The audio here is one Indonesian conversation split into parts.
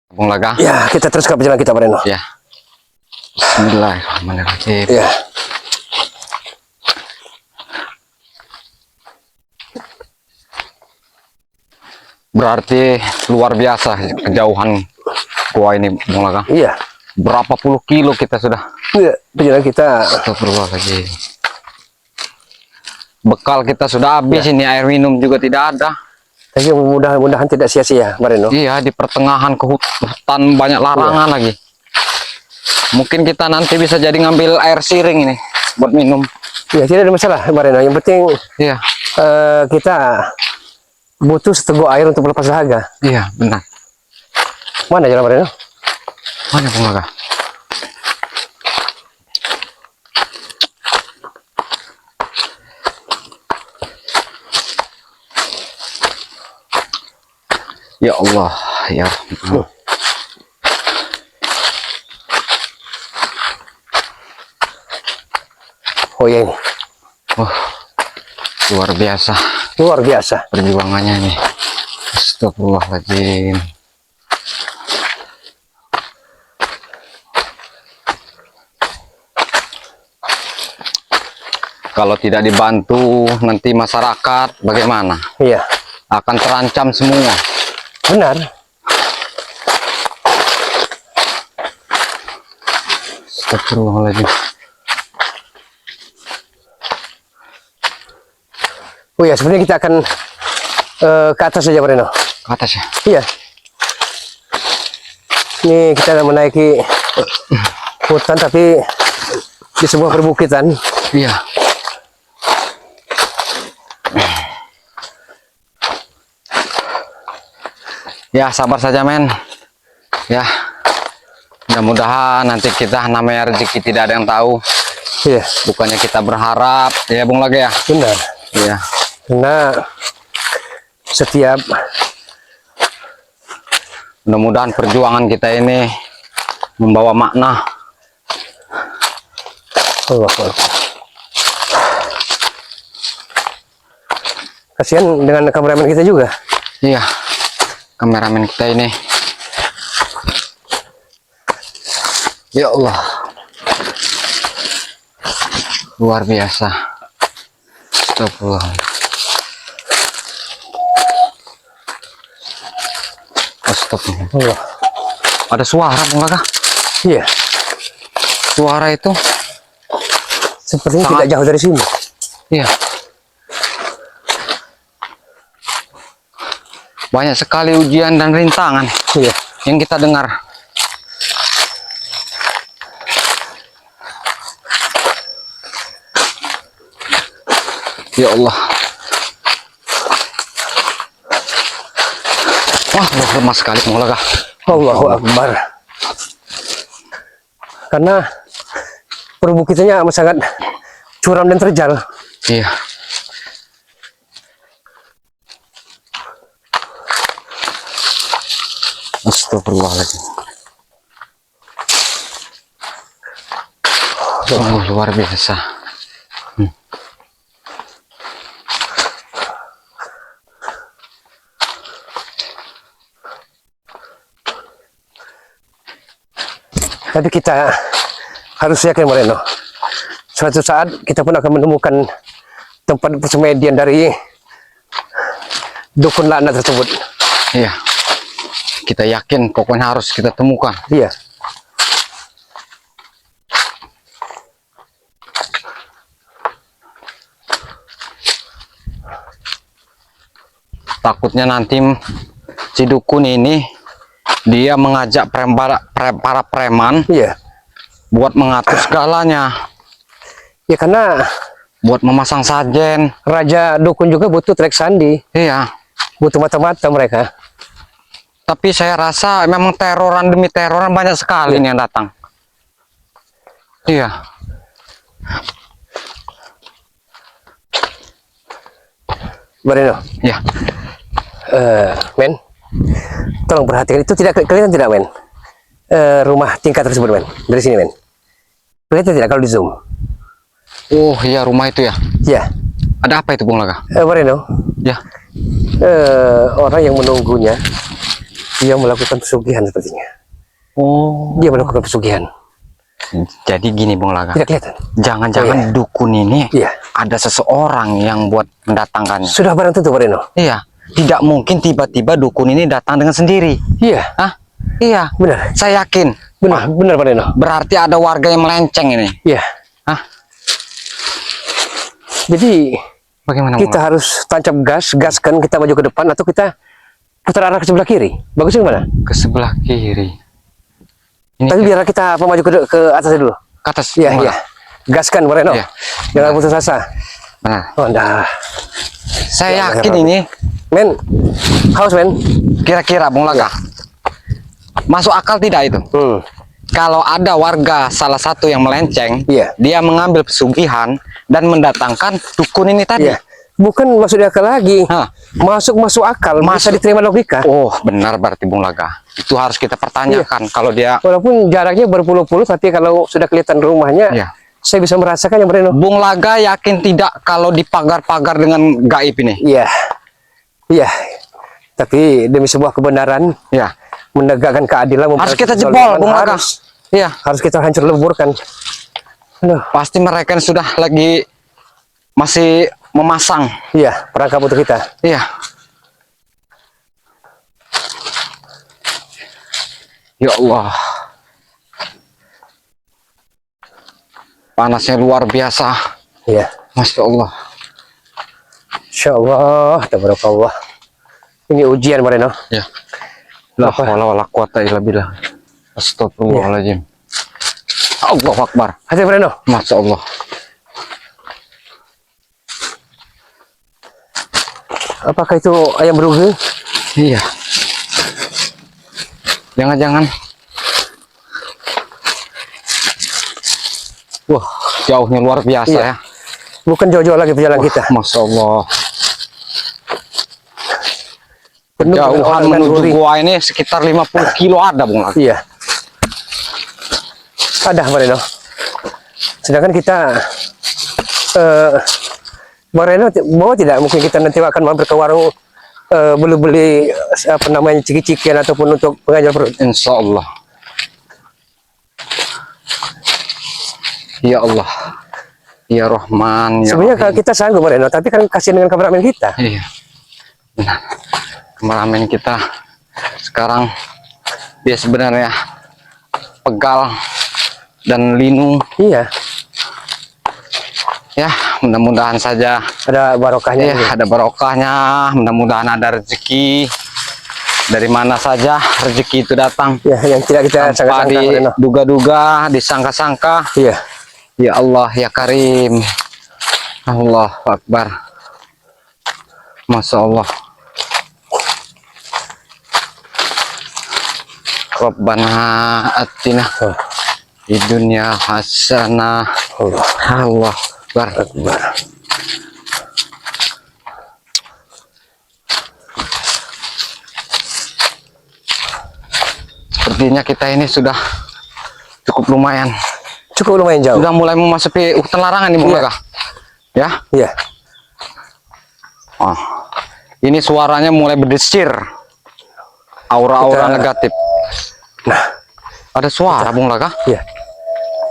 Bung Laga. Ya, kita teruskan perjalanan kita, Reno. Ya. Bismillahirrahmanirrahim. Ya. Berarti luar biasa kejauhan gua ini, Bung Laga. Iya. Berapa puluh kilo kita sudah. Iya, perjalanan kita. Astagfirullahaladzim. Bekal kita sudah habis, Ya. ini air minum juga tidak ada. Tapi mudah-mudahan tidak sia-sia, Reno. Iya, di pertengahan ke hutan banyak larangan lagi. Mungkin kita nanti bisa jadi ngambil air siring ini buat minum. Ya, tidak ada masalah, Reno. Yang penting Iya. kita butuh seteguk air untuk melepas dahaga. Iya, benar. Mana jalan, Reno? Mana Bung Laga? Ya Allah, ya. Oh ya, ini. Oh, luar biasa Luar biasa. perjuangannya nih. Astagfirullahaladzim. Kalau tidak dibantu nanti masyarakat bagaimana? Iya, Akan terancam semua. benar. Astagfirullahaladzim. Oh ya, sebenarnya kita akan ke atas saja, Reno. Ke atas ya? Iya. Ini kita menaiki hutan tapi di sebuah perbukitan. Iya. Ya, sabar saja, men. Ya. Mudah-mudahan nanti kita namanya rezeki tidak ada yang tahu. Iya, Bukannya kita berharap, ya Bung Laga ya. benar. Iya. Karena setiap Mudah-mudahan perjuangan kita ini membawa makna. Allah, kasihan dengan kameramen kita juga. Iya. Kameramen kita ini. Ya Allah. Luar biasa. Astagfirullah. Astagfirullah. Allah. Ada suara Bung Laga. Iya, Suara itu. sepertinya Sangat- tidak jauh dari sini. Iya. Banyak sekali ujian dan rintangan Iya, yang kita dengar. Ya Allah. Wah, lemah sekali Bung Laga. Allahu Akbar. Karena perbukitannya amat sangat curam dan terjal. Iya. Astagfirullahaladzim. Oh, luar biasa. Tapi kita harus yakin, Moreno, suatu saat kita pun akan menemukan tempat persemedian dari dukun laknat tersebut. Iya. Kita yakin pokoknya harus kita temukan. Iya, Takutnya nanti si dukun ini dia mengajak para preman iya. buat mengatur segalanya, Ya karena buat memasang sajen. raja dukun juga butuh trek sandi, Iya. butuh mata-mata mereka. Tapi saya rasa memang teroran demi teroran banyak sekali nih yang datang. Iya. Moreno, Ya. men, tolong perhatikan itu, tidak kelihatan tidak, men? Rumah tingkat tersebut, men, dari sini, men. Kelihatan tidak kalau di zoom? Oh iya, rumah itu ya. Ya, Ada apa itu Bung Laga? Moreno, Ya. orang yang menunggunya dia melakukan pesugihan sepertinya. Oh. Dia melakukan pesugihan. Jadi gini Bung Laga. Tidak kelihatan. Jangan-jangan dukun ini Iya. ada seseorang yang buat mendatangkannya. Sudah barang tentu Pak Reno. Iya. Tidak mungkin tiba-tiba dukun ini datang dengan sendiri. Iya. Hah? Iya. Benar. Saya yakin. Benar, benar Pak Reno. Berarti ada warga yang melenceng ini. Iya. Hah? Jadi Bagaimana Bung kita Laga? harus tancap gaskan kita maju ke depan atau kita putar arah ke sebelah kiri. Bagus yang mana? Ke sebelah kiri. Ini Tapi biar kita maju ke atasnya dulu. ke atas. Iya, Bung iya. Laga. Gaskan Pak Reno. Iya. Jangan putus asa. Benar. Oh, dah. Saya Ya, yakin benar. ini Men, haus men. kira-kira Bung Laga. Masuk akal tidak itu? Kalau ada warga salah satu yang melenceng, Iya. dia mengambil pesugihan dan mendatangkan dukun ini tadi. Iya. Bukan masuk akal lagi. Hah. Masuk akal. Bisa Masuk. diterima logika. Oh, benar berarti Bung Laga. Itu harus kita pertanyakan kalau dia. Walaupun jaraknya berpuluh-puluh, tapi kalau sudah kelihatan rumahnya, Iya. saya bisa merasakan yang Reno. Bung Laga yakin tidak kalau dipagar-pagar dengan gaib ini? Iya. Iya. Tapi demi sebuah kebenaran, Ya. menegakkan keadilan, Harus kita memperhatikan jebol, kezaliman, Bung Laga. Iya. harus kita hancur leburkan. Aduh. Pasti mereka sudah lagi masih memasang. Iya, perangkap untuk kita. Iya. Ya Allah. Panasnya luar biasa. Iya. Masya Allah. Insya Allah, tabarakallah. Ini ujian Moreno. Ya. La haula wala quwata illa billah. Astagfirullahaladzim. Allahu Akbar. Hati Moreno. Masya Allah. Apakah itu ayam berugu? Iya. Jangan-jangan. Wah, jauhnya luar biasa Iya. ya. Bukan jauh-jauh lagi perjalanan kita. Masya Allah. Penuh dengan Jauhan orang dan menuju duri. gua ini sekitar 50 kilo ada Bung Laga. Iya. Ada Moreno. Sedangkan kita Moreno bahwa tidak mungkin kita nanti akan mampir ke warung beli-beli apa namanya ciki-cikian ataupun untuk pengajar perut. Insya Allah. Ya Allah. Ya Rahman. Ya Sebenarnya Rahim. kalau kita sanggup Moreno, tapi kan kasihan dengan kameramen kita. Iya. Benar. Kameramen kita sekarang dia sebenarnya pegal dan linu. Iya. Ya, mudah-mudahan saja Ada barokahnya. ya ada barokahnya. Mudah-mudahan ada rezeki. Dari mana saja rezeki itu datang. Ya, yang tidak kita Tanpa sangka-sangka Moreno. diduga-duga, disangka-sangka. Iya. Ya Allah, ya Karim. Allah Akbar. Masya Allah. Rabbana atina di dunia hasanah. Allah Allah Akbar. Akbar. Sepertinya kita ini sudah cukup lumayan. Cukup lumayan jauh. Sudah mulai memasuki hutan larangan nih Bung Iya. Laga. Ya. Iya. Oh. Ini suaranya mulai berdesir. Aura-aura Kita- negatif. Nah, Ada suara Bung Laga. iya.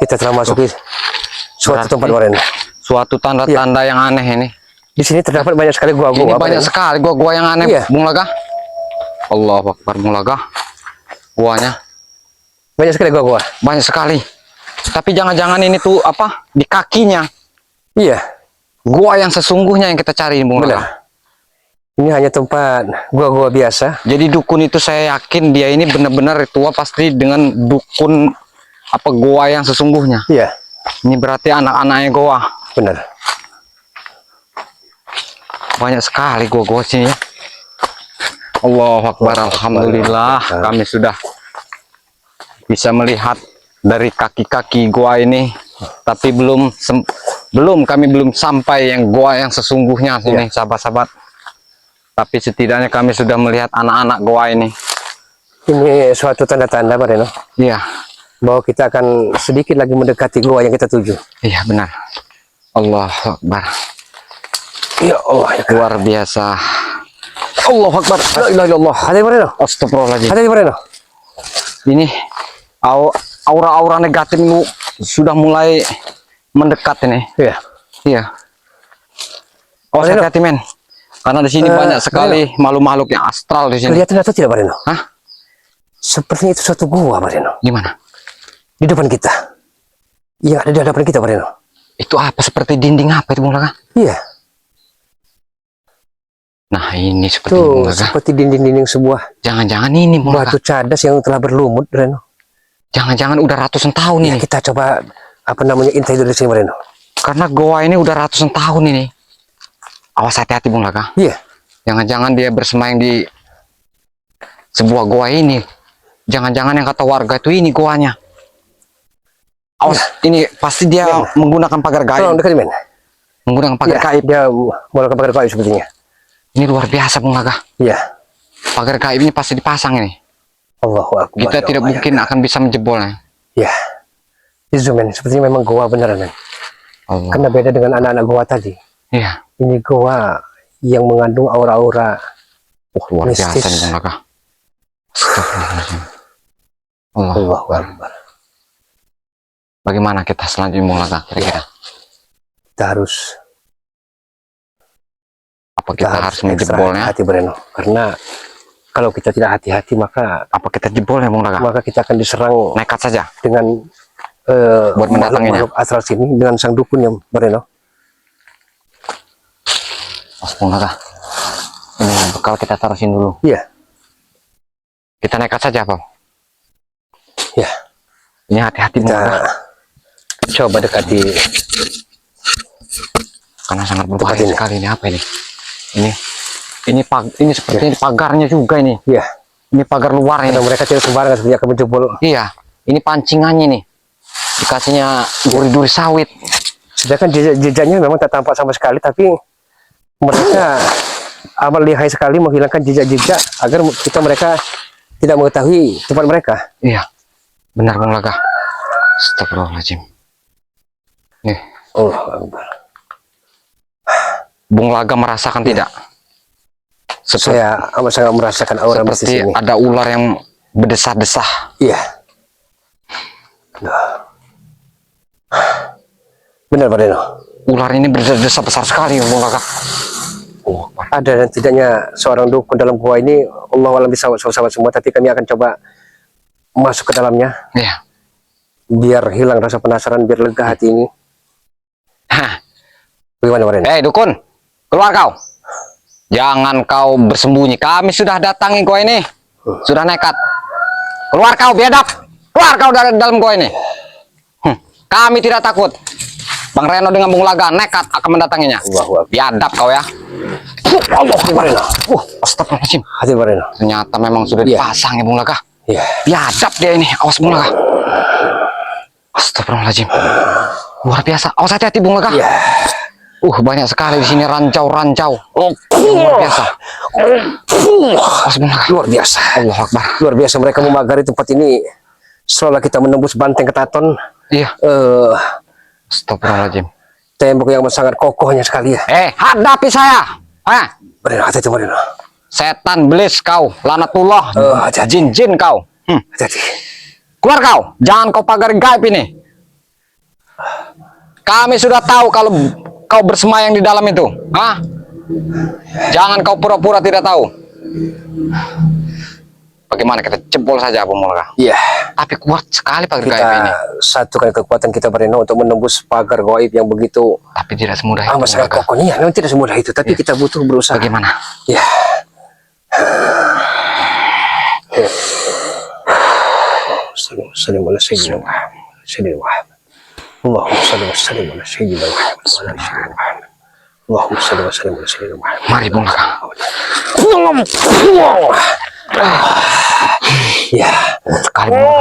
Kita telah masuki suatu Berarti- tempat Moreno. Suatu tanda-tanda yang aneh ini. Di sini terdapat banyak sekali Ini gua-gua. banyak Moreno. sekali gua-gua yang aneh Iya. Bung Laga. Allahu Akbar Bung Laga. Guanya Banyak sekali gua-gua. banyak sekali. Tapi jangan-jangan ini tuh apa? Di kakinya. Iya. Gua yang sesungguhnya yang kita cari Bung Laga. Benar. Ini hanya tempat gua-gua biasa. Jadi dukun itu saya yakin dia ini benar-benar ritual pasti dengan dukun apa goa yang sesungguhnya. Iya. Ini berarti anak-anaknya goa. Benar. Banyak sekali goa-goa sini. Allahu Akbar. Alhamdulillah kami sudah bisa melihat dari kaki-kaki goa ini. Tapi kami belum sampai yang goa yang sesungguhnya sini sahabat-sahabat. Tapi setidaknya kami sudah melihat anak-anak goa ini. Ini suatu tanda-tanda Moreno Iya. bahwa kita akan sedikit lagi mendekati gua yang kita tuju. Iya benar. Allahu Akbar. Ya Allah. Ya. Luar biasa. Allahu Akbar. La ilaha illallah. Hati Bareno. Astagfirullahaladzim. Hati Bareno. Ini aura-aura negatif sudah mulai mendekat ini. Iya. Iya. Oh, Bareno. hati-hati men. Karena di sini banyak sekali makhluk-makhluk yang astral di sini. Kelihatan atau tidak Bareno? Hah? Sepertinya itu suatu gua Bareno. Di mana? Di depan kita. Iya, ada di hadapan kita Bareno. Itu apa? Seperti dinding apa itu, Bung Laga? Iya. Nah, ini seperti Tuh, Bung Laga. seperti dinding-dinding sebuah Jangan-jangan ini, Bung Laga. batu cadas yang telah berlumut Bareno. Jangan-jangan udah ratusan tahun Ya, ini. kita coba apa namanya intai dari sini Bareno. Karena goa ini udah ratusan tahun ini. Awas, hati-hati Bung Laga. Iya. Jangan-jangan dia bersemayam di sebuah goa ini. Jangan-jangan yang kata warga itu ini goanya. Awas, ini pasti dia menggunakan pagar Tolong gaib. dekat men. Menggunakan pagar Ya, gaib. dia menggunakan pagar gaib sepertinya. Ini luar biasa Bung Laga. Iya. Pagar gaib ini pasti dipasang ini. Allahu Akbar. Kita Ya tidak Allah, mungkin akan bisa menjebolnya. Ya. Itu men, sepertinya memang goa beneran men. Allah. Karena beda dengan anak-anak goa tadi. Iya. Ini goa yang mengandung aura-aura Luar mistis. biasa nih Bung Laga. Astagfirullahaladzim. Allah. Allahu Akbar. Bagaimana kita selanjutnya Bung Laga kira-kira? Kita harus Apa kita harus ekstra menjebolnya? hati Bareno. Karena kalau kita tidak hati-hati maka Apa kita jebolnya Bung Laga? kita akan diserang Nekat saja. dengan Buat mendatanginya. makhluk astral sini dengan sang dukun yang Bareno. Oh, Bung Laga. Ini bekal kita taruhin dulu. Iya. Kita nekat saja, Pak. Ya. Ini hati-hati Bung Kita Laga. coba dekati. Karena sangat Dekat berbahaya ini. sekali ini. Apa ini? Ini sepertinya pagarnya juga ini. Iya. Ini pagar luar ini. Karena mereka tidak sembarangan seperti akan menjebol. Iya. Ini pancingannya nih. Dikasihnya duri-duri sawit. Sedangkan jejaknya memang tak tampak sama sekali, tapi mereka amat lihai sekali menghilangkan jejak-jejak agar mereka tidak mengetahui tempat mereka. Iya. Benar Bung Laga. Astagfirullahaladzim. Nih, Allah Akbar. Bung Laga merasakan tidak? Saya amat sangat merasakan aura mistis Seperti ini. ada ular yang berdesah-desah. Iya. Benar Pak Deno. Ular ini berdesah besar sekali Bung Laga. Oh, Ada dan tidaknya seorang dukun dalam gua ini, Allah alam bisa sahabat semua, tapi kami akan coba masuk ke dalamnya iya. biar hilang rasa penasaran, biar lega hati ini. Hah. Bagaimana Pak Deno? Dukun, keluar kau. Jangan kau bersembunyi. Kami sudah datangi kau ini. Sudah nekat. Keluar kau biadab. Keluar kau dari dalam gua ini. Kami tidak takut. Bang Reno dengan Bung Laga nekat akan mendatanginya. Wah. Biadab kau ya. Allah Pak Deno. Astagfirullahaladzim. Hati Pak Deno. Ternyata memang sudah Iya. dipasang ya Bung Laga. Iya. Biadab dia ini. Awas Bung Laga. Astagfirullahaladzim. Luar biasa. Awas hati-hati Bung Laga. Iya. Banyak sekali di sini rancau-rancau. Luar biasa. Awas Bung Laga. Luar biasa. Allah Akbar. Luar biasa mereka memagari tempat ini seolah kita menembus banteng ketaton. Iya. Astagfirullahaladzim. Tembok yang sangat kokohnya sekali ya. Hadapi saya. Bareno, hati-hati Bareno. Setan belis kau, lanatullah, hati-hati. jin-jin kau. Hati-hati. Keluar kau, jangan kau pagar gaib ini. Kami sudah tahu kalau kau bersemayam di dalam itu. Jangan kau pura-pura tidak tahu. Bagaimana kita jebol saja Bung Laga? Iya. Tapi kuat sekali pagar Kita gaib ini. satukan kekuatan kita Bareno untuk menembus pagar gaib yang begitu Tapi tidak semudah itu. amat Bung sangat Laga. kokohnya. Memang tidak semudah itu, tapi kita butuh berusaha. Bagaimana? Ya. Assalamualaikum warahmatullahi wabarakatuh. Allahumma salli wa sallim ala sayyidina Muhammad wa ala ali sayyidina Muhammad. Allahumma salli wa sallim ala sayyidina Muhammad. Mari Bung Laga. Ya. Sekali Bung Laga.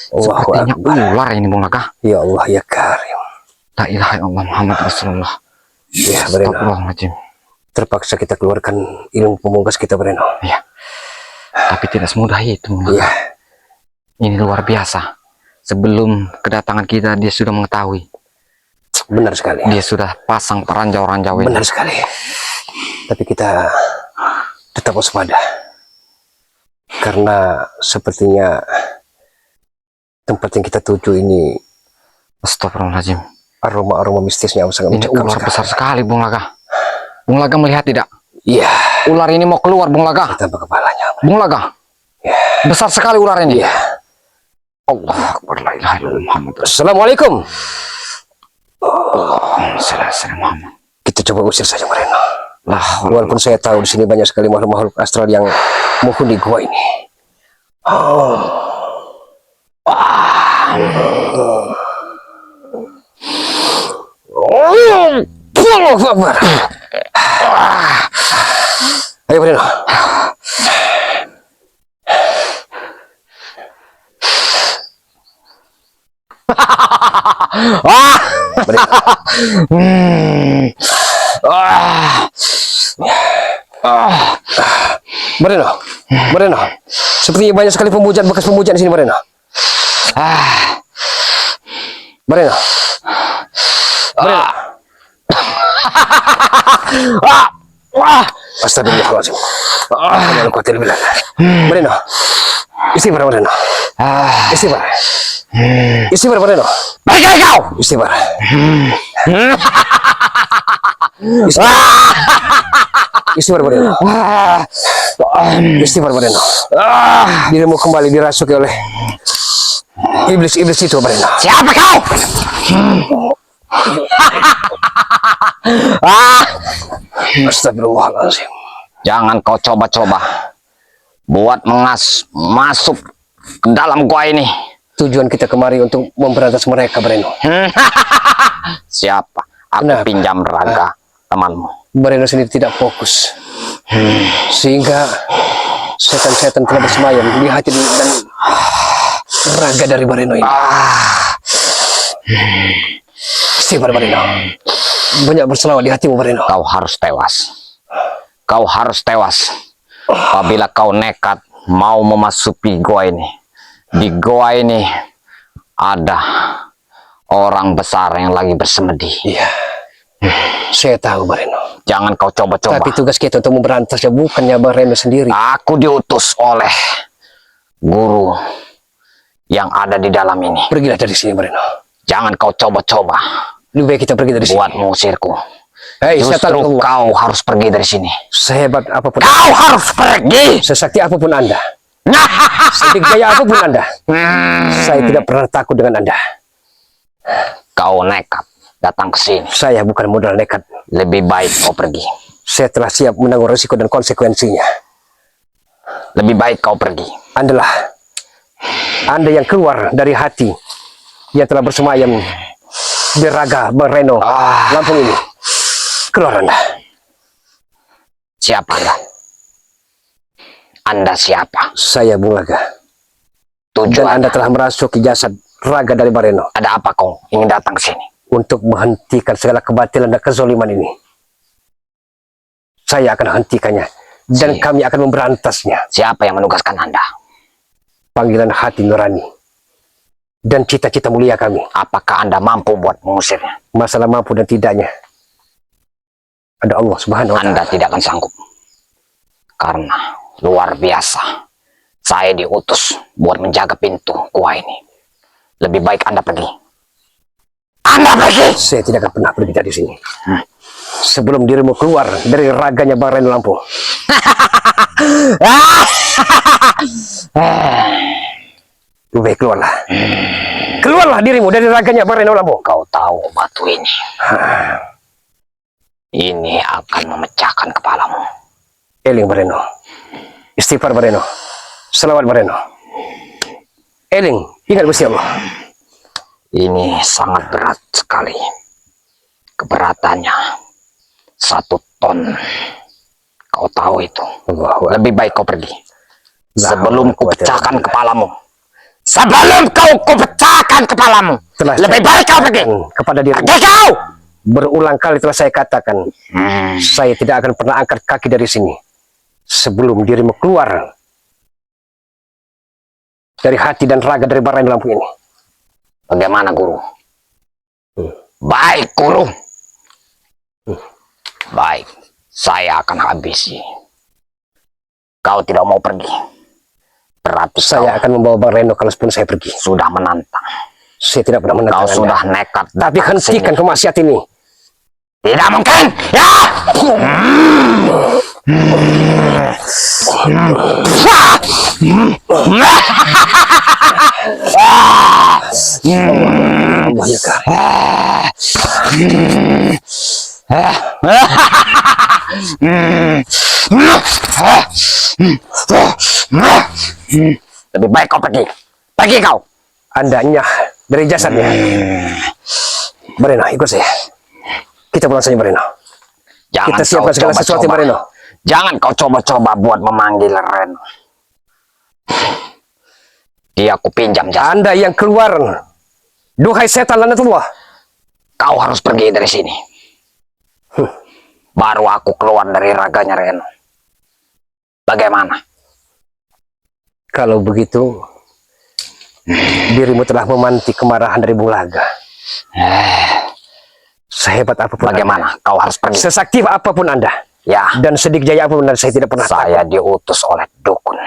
Sepertinya ular ini Bung Laga. Ya Allah ya Karim. La ilaha illallah Muhammad Rasulullah. Ya Bareno. Astagfirullahaladzim. Terpaksa kita keluarkan ilmu pemungkas kita Bareno. Iya. Tapi tidak semudah itu Bung Laga. Ya. Ini luar biasa. Sebelum kedatangan kita dia sudah mengetahui. Benar sekali. Dia sudah pasang peranjau-ranjau ini. Benar sekali. Tapi kita tetap waspada. Karena sepertinya tempat yang kita tuju ini Astagfirullahaladzim. aroma-aroma mistisnya sangat Ini mencekam ular sekali. besar sekali, Bung Laga. Bung Laga melihat tidak? Iya. Ular ini mau keluar, Bung Laga. Tambah kepalanya. Bung Laga. Ya. Besar sekali ular ini. Iya. Allah Akbar, la ilaha illallah Muhammad Rasulullah. Assalamualaikum. Allahumma shalli ala sayyidina Muhammad. Kita coba usir saja mereka. Lah, Walaupun saya tahu di sini banyak sekali makhluk-makhluk astral yang menghuni gua ini. Allahu Akbar. Ayo Breno. Breno. Breno. Sepertinya banyak sekali pemujaan, bekas pemujaan di sini Breno. Breno. Breno. Astagfirullahaladzim. Breno. Istighfar Breno. Istighfar. Istighfar Breno. pergi kau. Istighfar. Istighfar Breno. Istighfar Breno. Dirimu kembali dirasuki oleh iblis-iblis itu Breno. Siapa kau? Astagfirullahaladzim. Jangan kau coba-coba buat masuk ke dalam gua ini. Tujuan kita kemari untuk memberantas mereka Breno. Siapa? Aku Kenapa? pinjam raga temanmu. Breno sendiri tidak fokus. Sehingga setan-setan telah bersemayam di hati dan raga dari Breno ini. Istighfar Breno. Banyak berselawat di hatimu Breno. Kau harus tewas. Kau harus tewas. Apabila kau nekat mau memasuki gua ini. Di gua ini ada orang besar yang lagi bersemedi. Iya. Saya tahu Breno. Jangan kau coba-coba. Tapi tugas kita untuk memberantasnya bukannya Breno sendiri. Aku diutus oleh guru yang ada di dalam ini. Pergilah dari sini Breno. Jangan kau coba-coba Lebih baik kita pergi dari sini. buat mengusirku. Hei, setan Justru Allah. kau harus pergi dari sini. Sehebat apapun, Kau harus pergi. sesakti apapun Anda, sedikdaya apapun Anda, saya tidak pernah takut dengan Anda. Kau nekat datang ke sini. Saya bukan modal nekat. Lebih baik kau pergi. Saya telah siap menanggung risiko dan konsekuensinya. Lebih baik kau pergi. Anda yang keluar dari hati yang telah bersemayam di raga Breno Lampung ini. Keluar Anda. Siapa Anda? Anda siapa? Saya Bung Laga. Dan Tujuan Anda telah merasuki jasad raga dari Breno ada apa kau ingin datang ke sini? untuk menghentikan segala kebatilan dan kezoliman ini. Saya akan hentikannya dan kami akan memberantasnya. Siapa yang menugaskan Anda? Panggilan hati nurani dan cita-cita mulia kami. Apakah Anda mampu buat mengusirnya? Masalah mampu dan tidaknya ada Allah Subhanahu wa Anda Ta'ala. tidak akan sanggup. Karena luar biasa. Saya diutus buat menjaga pintu gua ini. Lebih baik Anda pergi. Anda pergi! Saya tidak akan pernah pergi dari sini sebelum dirimu keluar dari raganya Breno Lampung. Baik, keluarlah. Keluarlah dirimu dari raganya Breno Lampung. Kau tahu batu ini. Ini akan memecahkan kepalamu. Eling Breno. Istighfar Breno. Selawat Breno. Eling, ingat Gusti Allah. Ini sangat berat sekali. Keberatannya 1 ton. Kau tahu itu. Lebih baik kau pergi. Sebelum ku pecahkan kepalamu. Sebelum kau kupecahkan kepalamu. Lebih baik kau pergi. Kepada dirimu. Pergi kau! Berulang kali telah saya katakan, saya tidak akan pernah angkat kaki dari sini sebelum dirimu keluar dari hati dan raga dari Breno Lampung ini. Bagaimana guru? Baik, guru. Baik, saya akan habisi. Kau tidak mau pergi. Berarti Saya akan membawa Bang Reno kalaupun saya pergi. sudah menantang. Saya tidak pernah menantang Kau Anda. sudah nekat. Tapi datang hentikan sini. kemaksiat ini. Tidak mungkin. Ya. Allah ya Karim. Lebih baik kau pergi. Pergi kau. Anda nyah dari jasadnya. Bareno, ikut saya. Kita pulang saja, Bareno. Jangan Kita siapkan kau segala sesuatu, coba-coba. Bareno. Jangan kau coba-coba buat memanggil Reno. Dia aku pinjam jasa. Anda yang keluar. Duhai setan lanatullah. Kau harus pergi dari sini. Baru aku keluar dari raganya Reno. Bagaimana? Kalau begitu, dirimu telah memantik kemarahan dari Bulaga. Sehebat apapun Bagaimana? Anda, Kau harus pergi. sesaktif apapun Anda, Ya, dan sedik jaya apapun Anda, saya tidak pernah saya diutus oleh dukun.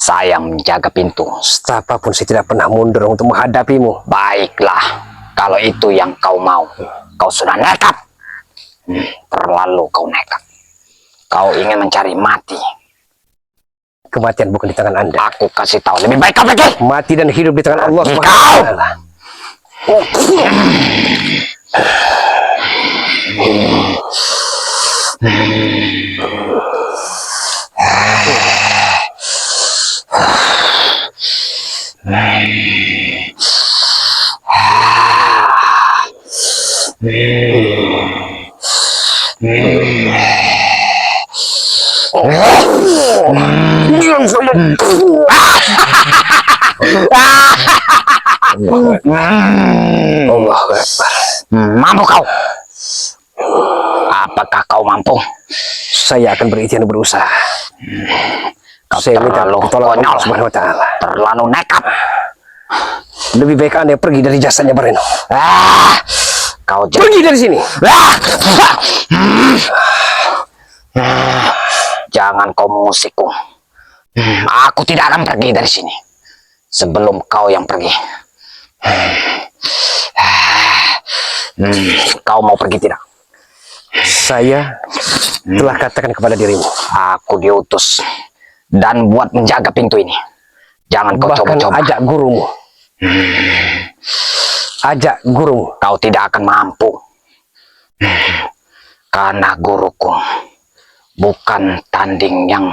Saya menjaga pintu. apapun saya tidak pernah mundur untuk menghadapimu. Baiklah, kalau itu yang kau mau. Kau sudah nekat. Terlalu kau nekat. Kau ingin mencari mati. Kematian bukan di tangan Anda. Aku kasih tahu, lebih baik kau pergi. Mati dan hidup di tangan Allah Pergi Subhanahu wa Ta'ala. Allah Akbar. Mampu kau? Apakah kau mampu? Saya akan berikhtiar dan berusaha. Kau Saya minta terlalu pertolongan konyol. Allah Subhanahu wa Ta'ala. Terlalu nekat. Lebih baik Anda pergi dari jasanya Bareno. Kau Pergi dari sini. Jangan kau mengusikku. Aku tidak akan pergi dari sini sebelum kau yang pergi. Kau mau pergi tidak? Saya telah katakan kepada dirimu. Aku diutus dan buat menjaga pintu ini. Jangan kau Bahkan coba-coba. ajak gurumu. Ajak gurumu. Kau tidak akan mampu. Karena guruku bukan tanding yang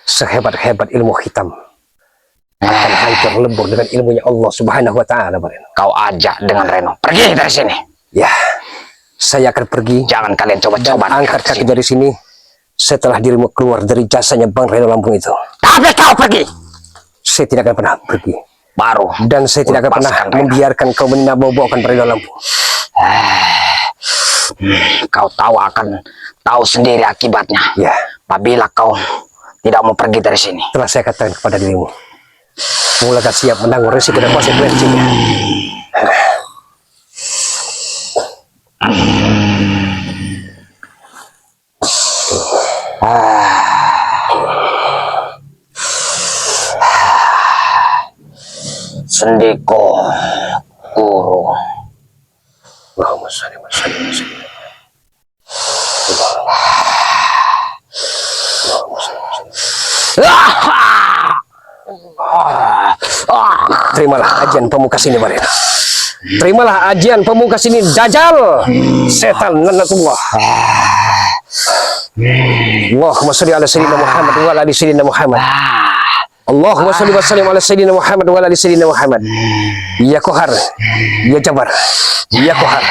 Sehebat-hebat ilmu hitam akan hancur lebur dengan ilmunya Allah Subhanahu wa Ta'ala, Bareno. kau ajak dengan Reno. Pergi dari sini. Ya, saya akan pergi Jangan kalian dan coba-coba angkat dekat kaki sini. dari sini setelah dirimu keluar dari jasanya Bang Reno Lampung itu. Tapi kau pergi. Saya tidak akan pernah pergi. Baru. Dan saya tidak akan pernah lepaskan Reno. membiarkan kau meninabobokan Reno Lampung. Kau tahu sendiri akibatnya. Ya, Apabila kau tidak mau pergi dari sini. telah saya katakan kepada dirimu. Mulai siap menanggung risiko dan konsekuensinya. Sendiko guru. Allahumma shalli wa sallim wa sallim. Terimalah ajian pemukas ini, Bareno. Terimalah ajian pemukas ini, Dajjal, setan lanatullah. Allahumma shalli ala sayyidina Muhammad wa ala ali sayyidina Muhammad. Allahumma shalli wa sallim ala sayyidina Muhammad wa ala ali sayyidina Muhammad. Ya Qahar, ya Jabar. Ya Qahar,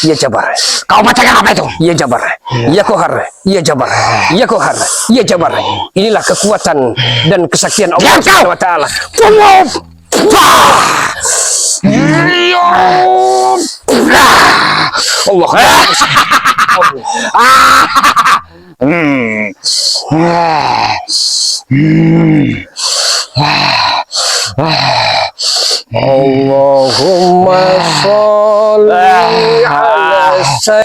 ya Jabar. Kau bacakan apa itu? Ya Jabar, ya Qahar, ya Jabar, ya Qahar, ya Jabar. Inilah kekuatan dan kesaktian Allah Diam kau! Subhanahu wa Ta'ala. Allah. Allahumma Ah!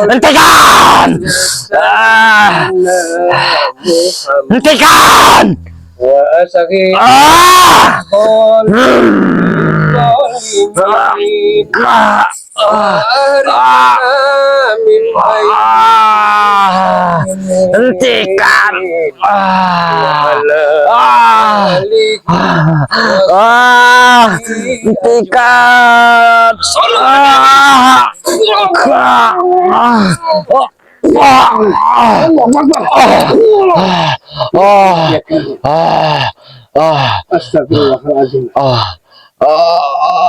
Hentikan! Hentikan! Hentikan! Hentikan! Astagfirullahaladzim.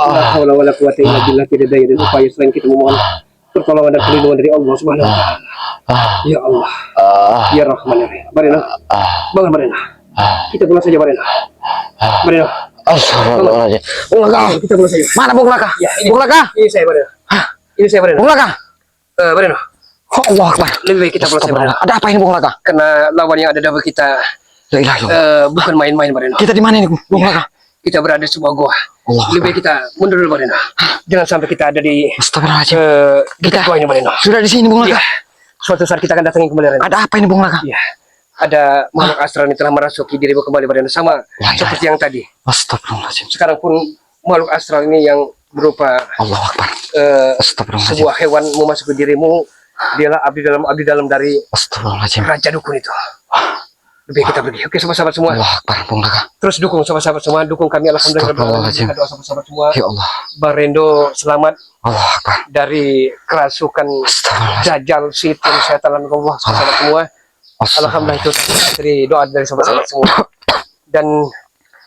La haula wala quwata illa billah. Tidak daya dan upaya selain kita memohon pertolongan dan perlindungan dari Allah Subhanahu wa taala. Ya Allah, ya Rahman ya Rahim. Barena, bangun Barena. Kita pulang saja Barena. Barena. Astagfirullahaladzim. Bung Laka. Kita pulang saja. Mana Bung Laka? Ya, ini. Bung Laka. Ini saya Barena. Ini saya Barena. Bung Laka. Barena. Allah Akbar. Lebih baik kita pulang saja Barena. Ada apa ini Bung Laka? Karena lawan yang ada dalam kita La ilaha illallah. bukan main-main Barena. Kita di mana ini Bung Laka? Kita berada di sebuah goa. Allah Lebih baik kita mundur dulu Barena. Jangan sampai kita ada di Astagfirullahaladzim. dekat goa ini Barena. Sudah di sini Bung Laka. Iya. Suatu saat kita akan datangi kembali Barena. Ada apa ini Bung Laka? Iya. Ada makhluk astral yang telah merasuki dirimu kembali Barena, sama seperti yang tadi. Astagfirullahaladzim. Sekarang pun makhluk astral ini yang berupa Allah Akbar. Astagfirullahaladzim. sebuah hewan memasuki dirimu. Dialah abdi dalam dari Astagfirullahaladzim. raja dukun itu. Lebih kita pergi. Oke, sahabat-sahabat semua. Allah Akbar Bung Laka. Terus dukung sahabat-sababat semua. Dukung kami alhamdulillah. Astagfirullahaladzim. Doa sahabat-sahabat semua. Ya Allah. Bang Rendo selamat Allah Akbar. dari kerasukan Astagfirullahaladzim. Dajjal, Sitin, setan, Allah sahabat semua. Alhamdulillah itu dari doa dari sahabat-sahabat semua. Dan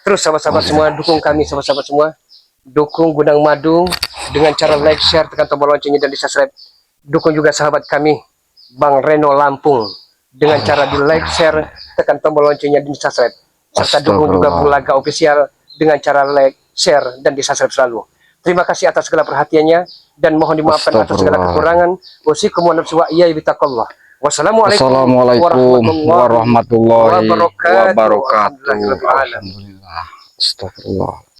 terus sahabat-sahabat semua dukung kami sahabat-sahabat semua. Dukung Gudang Madu dengan cara like, share, tekan tombol loncengnya dan di subscribe. Dukung juga sahabat kami Bang Reno Lampung dengan cara di like, share, tekan tombol loncengnya dan di subscribe. Serta dukung juga Bulaga Official dengan cara like, share, dan di subscribe selalu. Terima kasih atas segala perhatiannya dan mohon dimaafkan atas segala kekurangan. Wasikum wa nafsu wa iyai bitaqallah. Wassalamualaikum warahmatullahi wabarakatuh. wabarakatuh. Alhamdulillah. Astagfirullah.